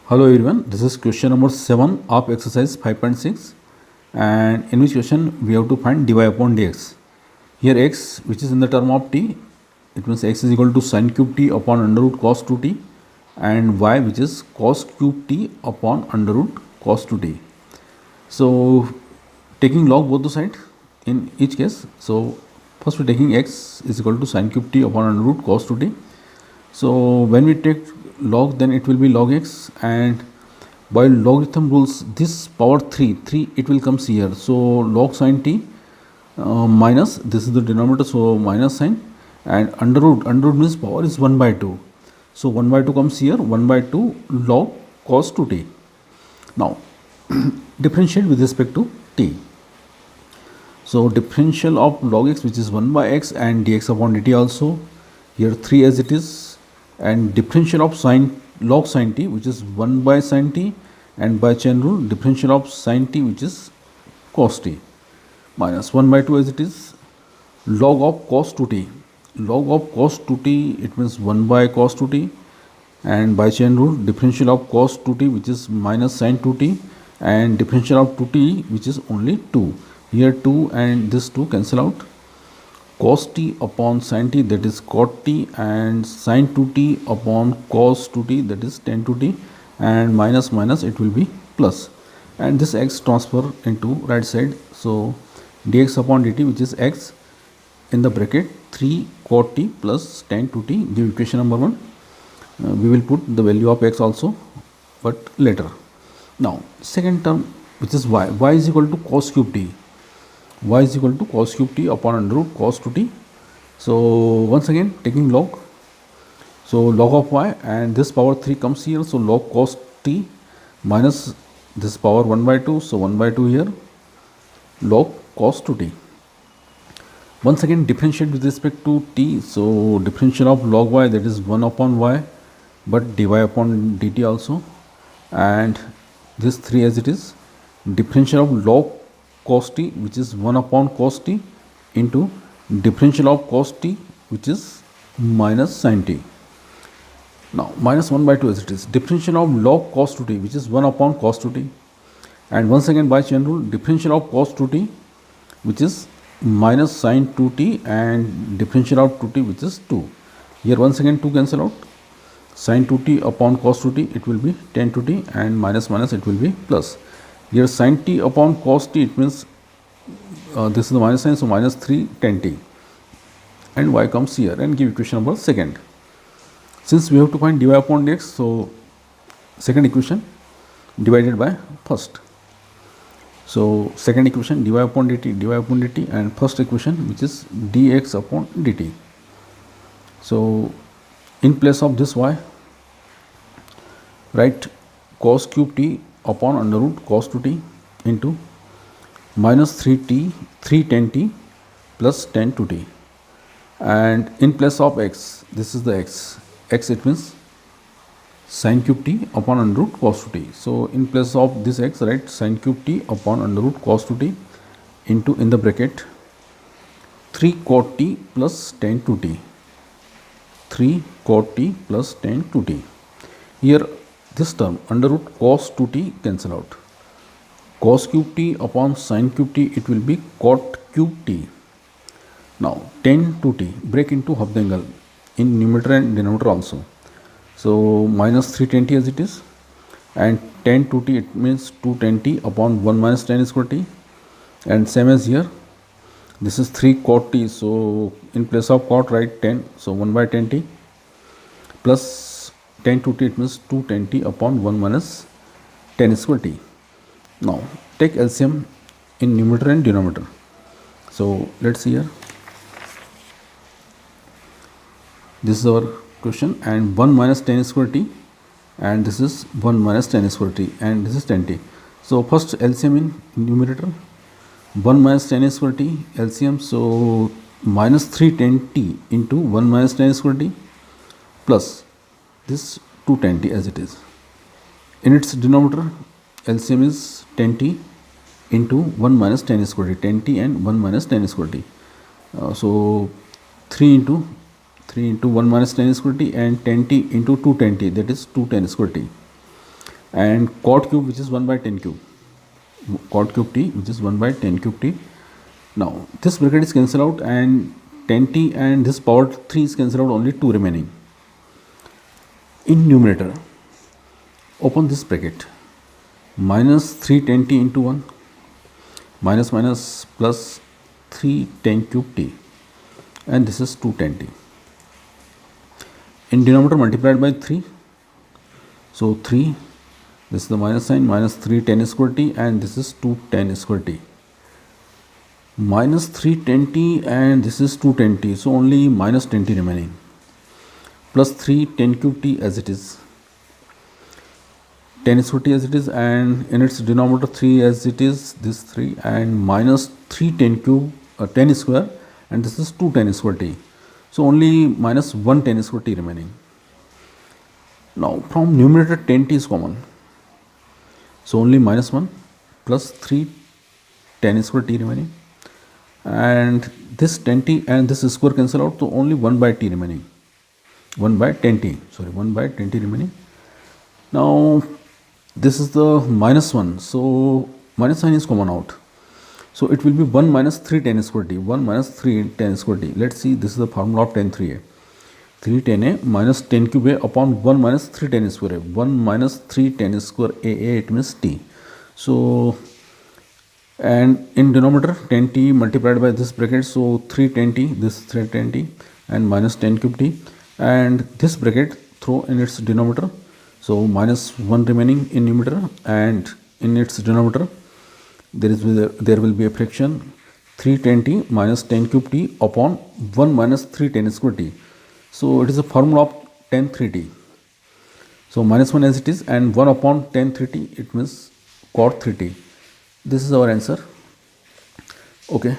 Hello everyone, this is question number 7 of exercise 5.6, and in which question we have to find dy upon dx. Here x, which is in the term of t, it means x is equal to sin cube t upon under root cos 2t, and y, which is cos cube t upon under root cos 2t. So taking log both the sides in each case. So first we are taking x is equal to sin cube t upon under root cos 2t. So when we take log, then it will be log x, and by logarithm rules this power 3 it will comes here. So log sin t minus, this is the denominator, so minus sign, and under root means power is 1 by 2. So 1 by 2 comes here, 1 by 2 log cos 2t. Now differentiate with respect to t. So differential of log x, which is 1 by x, and dx upon dt also, here 3 as it is, and differential of sin log sin t, which is 1 by sin t, and by chain rule differential of sin t, which is cos t, minus 1 by 2 as it is, log of cos 2t. Log of cos 2t, it means 1 by cos 2t, and by chain rule differential of cos 2t, which is minus sin 2t, and differential of 2t, which is only 2. Here 2 and this 2 cancel out. Cos t upon sin t, that is cot t, and sin 2t upon cos 2t, that is tan 2t, and minus minus it will be plus, and this x transfer into right side. So dx upon dt, which is x in the bracket 3 cot t plus tan 2t, give equation number 1. We will put the value of x also, but later. Now second term, which is y is equal to cos cube t. Y is equal to cos cube t upon under root cos 2t. So once again taking log, so log of y, and this power 3 comes here, so log cos t minus this power 1 by 2, so 1 by 2 here, log cos 2t. Once again differentiate with respect to t, so differential of log y, that is 1 upon y, but dy upon dt also, and this 3 as it is, differential of log cos t, which is 1 upon cos t, into differential of cos t, which is minus sin t. Now minus 1 by 2 as it is, differential of log cos 2t, which is 1 upon cos 2t, and once again by chain rule differential of cos 2t, which is minus sin 2t, and differential of 2t, which is 2. Here once again 2 cancel out, sin 2t upon cos 2t, it will be tan 2t, and minus minus it will be plus. Here sin t upon cos t, it means this is the minus sign, so minus 3 tan t, and y comes here, and give equation number second. Since we have to find dy upon dx, so second equation divided by first. So second equation dy upon dt, and first equation, which is dx upon dt. So in place of this y, write cos cube t upon under root cos 2t into minus 3 tan t plus tan 2t, and in place of x, this is the x it means sin cube t upon under root cos 2t. So in place of this x, write sin cube t upon under root cos 2t into, in the bracket, 3 cot t plus tan 2t, 3 cot t plus tan 2t. Here this term under root cos 2t cancel out. Cos cube t upon sin cube t, it will be cot cube t. Now tan 2t break into half the angle in numerator and denominator also. So minus 3 tan t as it is, and tan 2t, it means 2 tan t upon 1 minus tan square t, and same as here, this is 3 cot t, so in place of cot write tan, so 1 by tan t, plus tan 2t, it means 2 tan t upon 1 minus tan square t. Now take LCM in numerator and denominator. So let's see here, this is our question, and 1 minus tan square t, and this is 1 minus tan square t, and this is tan t. So first LCM in numerator, 1 minus tan square t LCM, so minus 3 tan t into 1 minus tan square t plus this 2 tan t as it is. In its denominator, LCM is tan t into 1 minus tan square t, tan t and 1 minus tan square t. So 3 into 1 minus tan square t, and tan t into 2 tan t, that is 2 tan square t. and cot cube which is 1 by 10 cube, cot cube t which is 1 by 10 cube t. Now this bracket is cancelled out and 10t and this power 3 is cancelled out, only 2 remaining. In numerator, open this bracket, minus 3 10t into 1 minus minus plus 3 10 cube t, and this is 2 10t. In denominator, multiplied by 3, so 3, this is the minus sign, minus 3 10 square t, and this is 2 10 square t, minus 3 10t and this is 2 10t, so only minus 10t remaining, plus 3 10 cube t as it is, 10 square t as it is, and in its denominator 3 as it is, this 3, and minus 3 10 cube 10 square, and this is 2 10 square t, so only minus 1 10 square t remaining. Now from numerator 10t is common, so only minus 1 plus 3 10 square t remaining, and this 10t and this square cancel out, so only 1 by t remaining, 1 by 10t, sorry, 1 by 10t remaining. Now this is the minus 1, so minus sign is common out, so it will be 1 minus 3 10 square t, 1 minus 3 10 square t. Let's see, this is the formula of 10 3a, 3 10a minus 10 cube a upon 1 minus 3 10 square a, 1 minus 3 10 square a, it means t. So and in denominator 10t multiplied by this bracket, so 3 10t, this 3 10t and minus 10 cube t, and this bracket throw in its denominator, so minus 1 remaining in numerator, and in its denominator there will be a fraction 3 10t minus 10 cube t upon 1 minus 3 10 square t. So it is a formula of 10 3t, so minus 1 as it is, and 1 upon 10 3t, it means cot 3t. This is our answer. Okay.